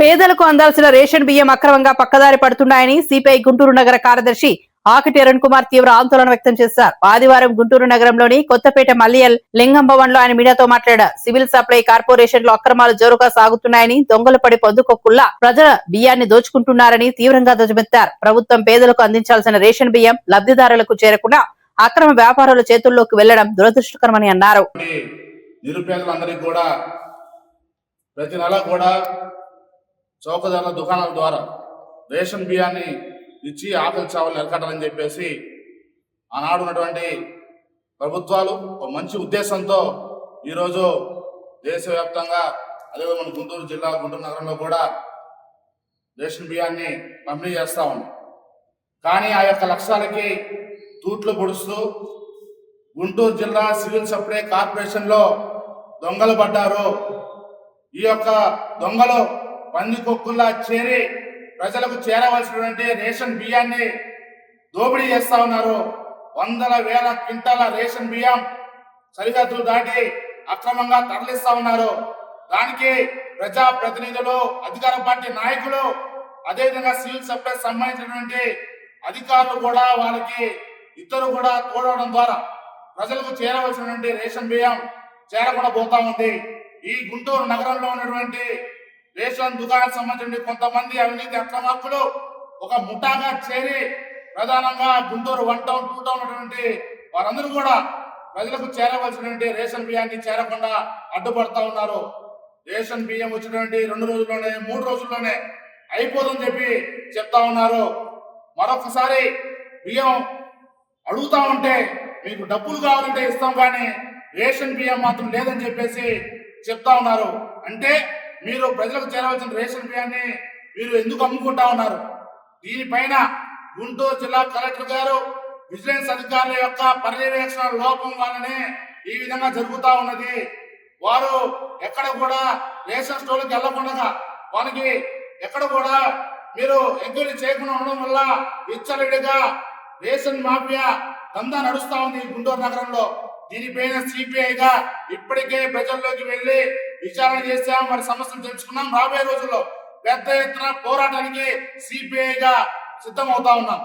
పేదలకు అందాల్సిన రేషన్ బియ్యం అక్రమంగా పక్కదారి పడుతున్నాయని సిపిఐ గుంటూరు నగర కార్యదర్శి ఆకటి అరుణ్ కుమార్ తీవ్ర ఆందోళన వ్యక్తం చేశారు. ఆదివారం గుంటూరు నగరంలోని కొత్తపేట మల్లియల్ లింగం భవన్ లో ఆయన మీడియాతో మాట్లాడారు. సివిల్ సప్లై కార్పొరేషన్ లో అక్రమాలు జోరుగా సాగుతున్నాయని, దొంగలు పడి పొందుకోకుల్లా ప్రజల బియ్యాన్ని దోచుకుంటున్నారని తీవ్రంగా ధ్వజమెత్తారు. ప్రభుత్వం పేదలకు అందించాల్సిన రేషన్ బియ్యం లబ్ధిదారులకు చేరకుండా అక్రమ వ్యాపారుల చేతుల్లోకి వెళ్లడం దురదృష్టకరమని అన్నారు. నిరుపేదలందరికీ కూడా ప్రతి నెల కూడా చౌకధరల దుకాణాల ద్వారా రేషన్ బియ్యాన్ని ఇచ్చి ఆకలి చావులు నిలకట్టాలని చెప్పేసి ఆనాడు ఉన్నటువంటి ప్రభుత్వాలు ఒక మంచి ఉద్దేశంతో ఈరోజు దేశవ్యాప్తంగా అదేవిధంగా మన గుంటూరు జిల్లా గుంటూరు నగరంలో కూడా రేషన్ బియ్యాన్ని పంపిణీ చేస్తూ ఉంది. కానీ ఆ యొక్క లక్ష్యాలకి తూట్లు పొడుస్తూ గుంటూరు జిల్లా సివిల్ సప్లై కార్పొరేషన్లో దొంగలు పడ్డారు. ఈ యొక్క దొంగలు పందికొక్కుల్లా చేరి ప్రజలకు చేరవలసినటువంటి రేషన్ బియ్యాన్ని దోపిడీ చేస్తా ఉన్నారు. వందల వేల క్వింటాల రేషన్ బియ్యం సరిహద్దులు దాటి అక్రమంగా తరలిస్తా ఉన్నారు. దానికి ప్రజా ప్రతినిధులు, అధికార పార్టీ నాయకులు, అదేవిధంగా సివిల్ సప్లై సంబంధించినటువంటి అధికారులు కూడా వాళ్ళకి ఇద్దరు కూడా తోడవడం ద్వారా ప్రజలకు చేరవలసినటువంటి రేషన్ బియ్యం చేరకుండా పోతా ఉంది. ఈ గుంటూరు నగరంలో ఉన్నటువంటి రేషన్ దుకాణానికి సంబంధించిన కొంతమంది అవినీతి అక్రమార్కులు ఒక ముఠాగా చేరి ప్రధానంగా గుంటూరు 1 టౌన్ 2 టౌన్ ఉన్నటువంటి వారందరూ కూడా ప్రజలకు చేరవలసినటువంటి రేషన్ బియ్యాన్ని చేరకుండా అడ్డుపడతా ఉన్నారు. రేషన్ బియ్యం వచ్చినటువంటి 2 రోజుల్లోనే 3 రోజుల్లోనే అయిపోతుందని చెప్పి చెప్తా ఉన్నారు. మరొకసారి బియ్యం అడుగుతా ఉంటే మీకు డబ్బులు కావాలంటే ఇస్తాం, కానీ రేషన్ బియ్యం మాత్రం లేదని చెప్పేసి చెప్తా ఉన్నారు. అంటే మీరు ప్రజలకు చేరవలసిన రేషన్ బియ్యాన్ని మీరు ఎందుకు అమ్ముకుంటా ఉన్నారు? దీనిపైన గుంటూరు జిల్లా కలెక్టర్ గారు, విజిలెన్స్ అధికారుల యొక్క పర్యవేక్షణ లోపం వల్లనే ఈ విధంగా జరుగుతూ ఉన్నది. వారు ఎక్కడ కూడా రేషన్ స్టోర్లకు వెళ్లకుండా వాళ్ళకి ఎక్కడ కూడా మీరు ఎంక్వైరీ చేయకుండా ఉండడం వల్ల విచ్చలవిడిగా రేషన్ మాఫియా దందా నడుస్తా ఉంది గుంటూరు నగరంలో. దీనిపైన సిపిఐగా ఇప్పటికే ప్రజల్లోకి వెళ్లి విచారణ చేశాం, మరి సమస్యలు తెలుసుకున్నాం. రాబోయే రోజుల్లో పెద్ద ఎత్తున పోరాటానికి సిపిఐగా సిద్ధమవుతా ఉన్నాం.